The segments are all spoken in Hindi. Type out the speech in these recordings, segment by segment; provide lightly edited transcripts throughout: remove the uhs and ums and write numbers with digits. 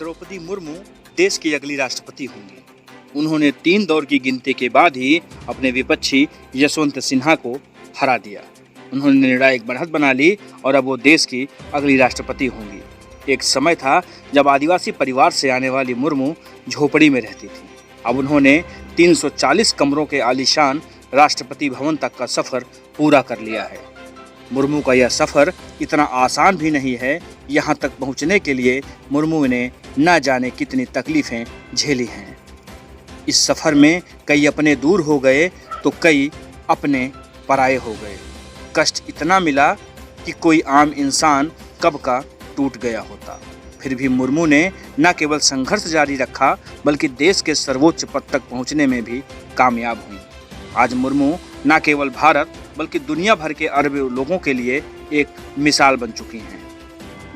द्रौपदी मुर्मू देश की अगली राष्ट्रपति होंगी। उन्होंने 3 दौर की गिनती के बाद ही अपने विपक्षी यशवंत सिन्हा को हरा दिया। उन्होंने निर्णायक बढ़त बना ली और अब वो देश की अगली राष्ट्रपति होंगी। एक समय था जब आदिवासी परिवार से आने वाली मुर्मू झोपड़ी में रहती थी। अब उन्होंने 340 कमरों के आलीशान राष्ट्रपति भवन तक का सफर पूरा कर लिया है। मुर्मू का यह सफर इतना आसान भी नहीं है। यहाँ तक पहुँचने के लिए मुर्मू ने न जाने कितनी तकलीफें झेली हैं। इस सफर में कई अपने दूर हो गए तो कई अपने पराये हो गए। कष्ट इतना मिला कि कोई आम इंसान कब का टूट गया होता। फिर भी मुर्मू ने न केवल संघर्ष जारी रखा बल्कि देश के सर्वोच्च पद तक पहुंचने में भी कामयाब हुई। आज मुर्मू न केवल भारत बल्कि दुनिया भर के अरबों लोगों के लिए एक मिसाल बन चुकी हैं।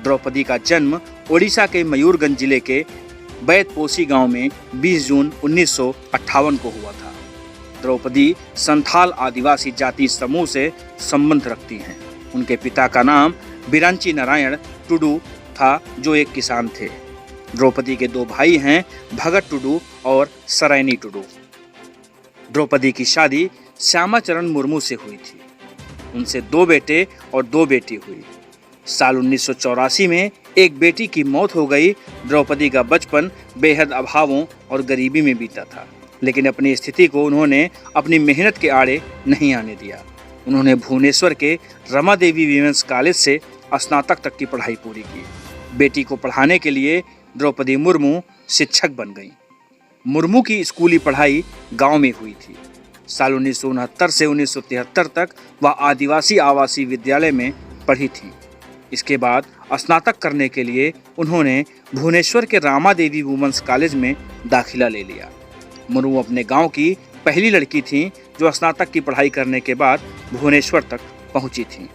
द्रौपदी का जन्म ओडिशा के मयूरगंज जिले के बैतपोसी गांव में 20 जून 1958 को हुआ था। द्रौपदी संथाल आदिवासी जाति समूह से संबंध रखती हैं। उनके पिता का नाम बिरांची नारायण टुडू था, जो एक किसान थे। द्रौपदी के 2 भाई हैं, भगत टुडू और सरैनी टुडू। द्रौपदी की शादी श्यामाचरण मुर्मू से हुई थी। उनसे 2 बेटे और 2 बेटी हुई। साल 1984 में एक बेटी की मौत हो गई। द्रौपदी का बचपन बेहद अभावों और गरीबी में बीता था, लेकिन अपनी स्थिति को उन्होंने अपनी मेहनत के आड़े नहीं आने दिया। उन्होंने भुवनेश्वर के रमा देवी वीमेंस कॉलेज से स्नातक तक की पढ़ाई पूरी की। बेटी को पढ़ाने के लिए द्रौपदी मुर्मू शिक्षक बन गईं। मुर्मू की स्कूली पढ़ाई गांव में हुई थी। साल 1969 से 1973 तक वह आदिवासी आवासीय विद्यालय में पढ़ी थी। इसके बाद स्नातक करने के लिए उन्होंने भुवनेश्वर के रामा देवी वुमेन्स कॉलेज में दाखिला ले लिया। मुर्मू अपने गांव की पहली लड़की थी जो स्नातक की पढ़ाई करने के बाद भुवनेश्वर तक पहुंची थी।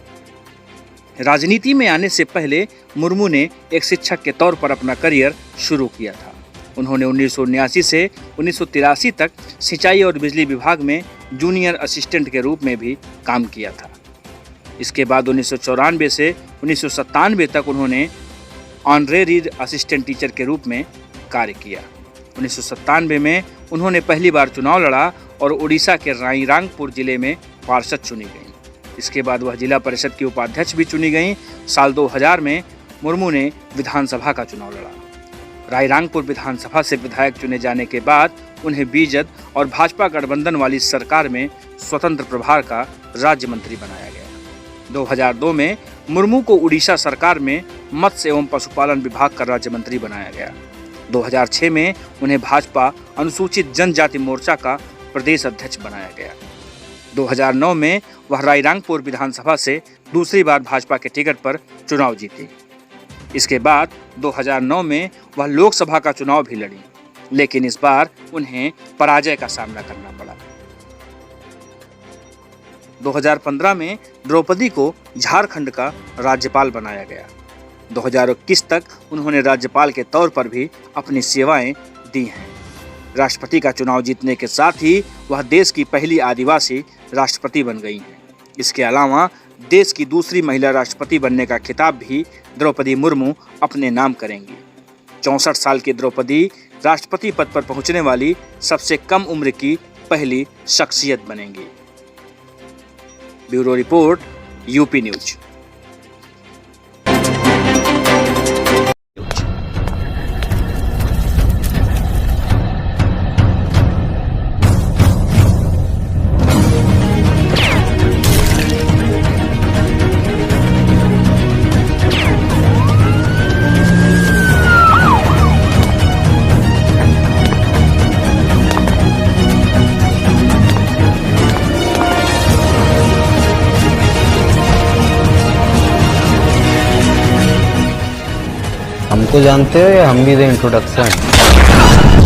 राजनीति में आने से पहले मुर्मू ने एक शिक्षक के तौर पर अपना करियर शुरू किया था। उन्होंने 1979 से 1983 तक सिंचाई और बिजली विभाग में जूनियर असिस्टेंट के रूप में भी काम किया था। इसके बाद 1994 से 1997 तक उन्होंने ऑनरेरी असिस्टेंट टीचर के रूप में कार्य किया। 1997 में उन्होंने पहली बार चुनाव लड़ा और उड़ीसा के रायरंगपुर जिले में पार्षद चुनी गई। इसके बाद वह जिला परिषद की उपाध्यक्ष भी चुनी गई। साल 2000 में मुर्मू ने विधानसभा का चुनाव लड़ा। रायरंगपुर विधानसभा से विधायक चुने जाने के बाद उन्हें बीजद और भाजपा गठबंधन वाली सरकार में स्वतंत्र प्रभार का राज्य मंत्री बनाया गया। 2002 में मुर्मू को उड़ीसा सरकार में मत्स्य एवं पशुपालन विभाग का राज्य मंत्री बनाया गया। 2006 में उन्हें भाजपा अनुसूचित जनजाति मोर्चा का प्रदेश अध्यक्ष बनाया गया। 2009 में वह रायरंगपुर विधानसभा से दूसरी बार भाजपा के टिकट पर चुनाव जीती। इसके बाद 2009 में वह लोकसभा का चुनाव भी लड़ी, लेकिन इस बार उन्हें पराजय का सामना करना पड़ा। 2015 में द्रौपदी को झारखंड का राज्यपाल बनाया गया। 2021 तक उन्होंने राज्यपाल के तौर पर भी अपनी सेवाएं दी हैं। राष्ट्रपति का चुनाव जीतने के साथ ही वह देश की पहली आदिवासी राष्ट्रपति बन गई हैं। इसके अलावा देश की दूसरी महिला राष्ट्रपति बनने का खिताब भी द्रौपदी मुर्मू अपने नाम करेंगी। 64 साल की द्रौपदी राष्ट्रपति पद पर पहुंचने वाली सबसे कम उम्र की पहली शख्सियत बनेंगी। Bureau report, UP news. हमको जानते हो या हम भी दें इंट्रोडक्शन?